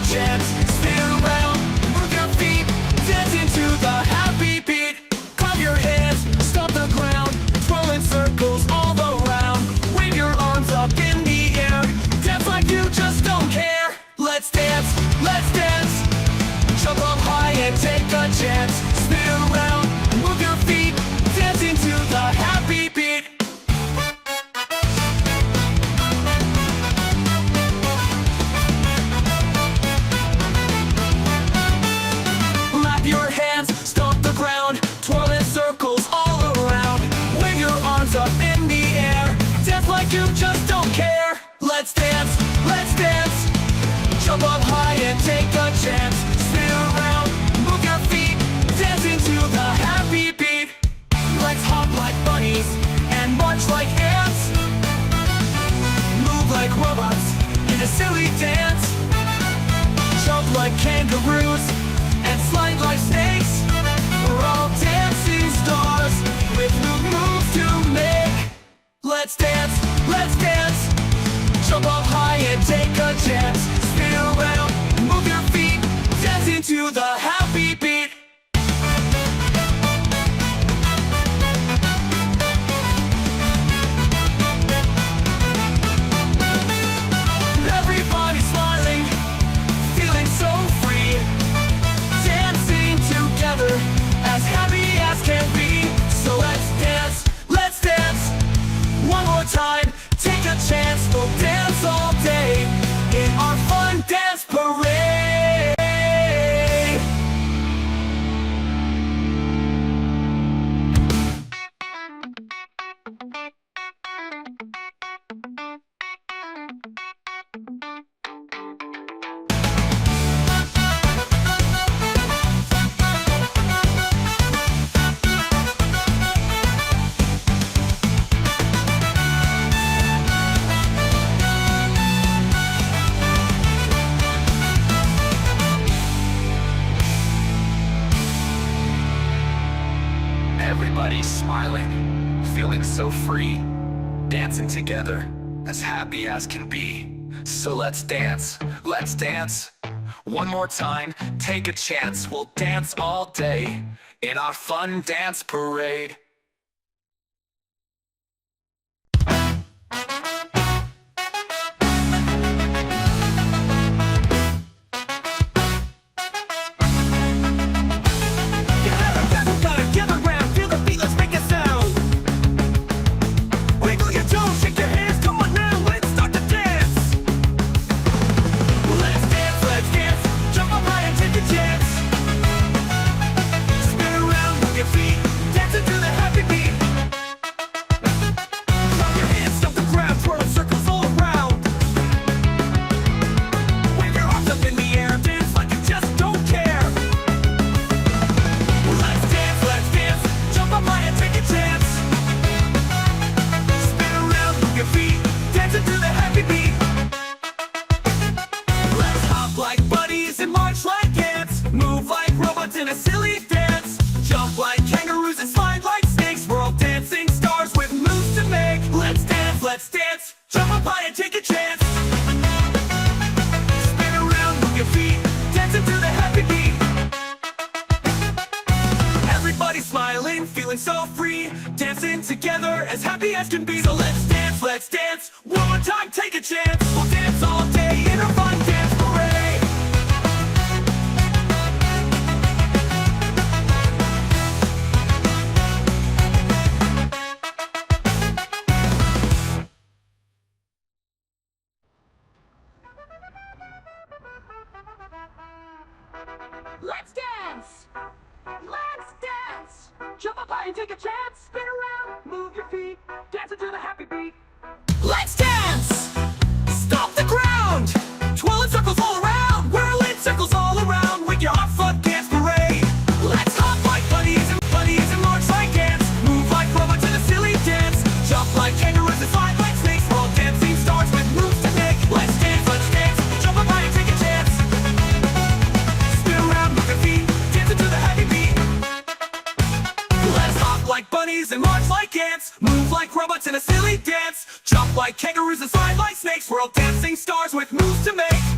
chance. Spin around, move your feet, dance into the happy beat. Clap your hands, stomp the ground, twirl in circles all around. Wave your arms up in the air, dance like you just don't care. Let's dance, let's dance. Jump up high and take a chance. Spin around, move your feet, dance into the happy beat. Clap your hands, stomp the ground, twirl in circles all around. Wave your arms up in the air, dance like you just don't care. Let's dance, let's dance. Jump up high and take a chance. Spin around, move your feet, dance into the happy beat. Let's hop like bunnies and march like ants. Move like robots in a silly dance. Jump like kangaroos and slide like snakes. We're all dancing stars with new moves to make. Let's dance, let's dance. Jump up high and take a chance. Spin around, move your feet, dance into the happy beat. Everybody smiling, feeling so free, dancing together, as happy as can be. So let's dance, let's dance. One more time, take a chance. We'll dance all day in our fun dance parade. Everybody's smiling, feeling so free, dancing together, as happy as can be. So let's dance, let's dance. One more time, take a chance. We'll dance all day in our fun dance parade. In a silly dance, jump like kangaroos and slide like snakes. We're all dancing stars with moves to make. Let's dance, jump up high and take a chance. Spin around, move your feet, dance into the happy beat. Everybody smiling, feeling so free, dancing together as happy as can be. So let's dance, one more time, take a chance. We'll dance all day in our fun dance parade. Let's dance! Let's dance! Jump up high and take a chance. Spin around, move your feet, dance into the happy beat. Let's dance! Stomp the ground! Twirl in circles all around! Whirl in circles all around with your hot fun dance parade. Let's hop like bunnies and march like ants. Move like robots in a silly dance. Jump like kangaroos and slide like snakes. We're all dancing stars with moves to make. Let's dance, jump up high and take a chance. Spin around, move your feet, dance into the happy beat. Let's hop like bunnies and march like ants. Move like robots in a silly dance. Jump like kangaroos and slide like snakes. We're all dancing stars with moves to make.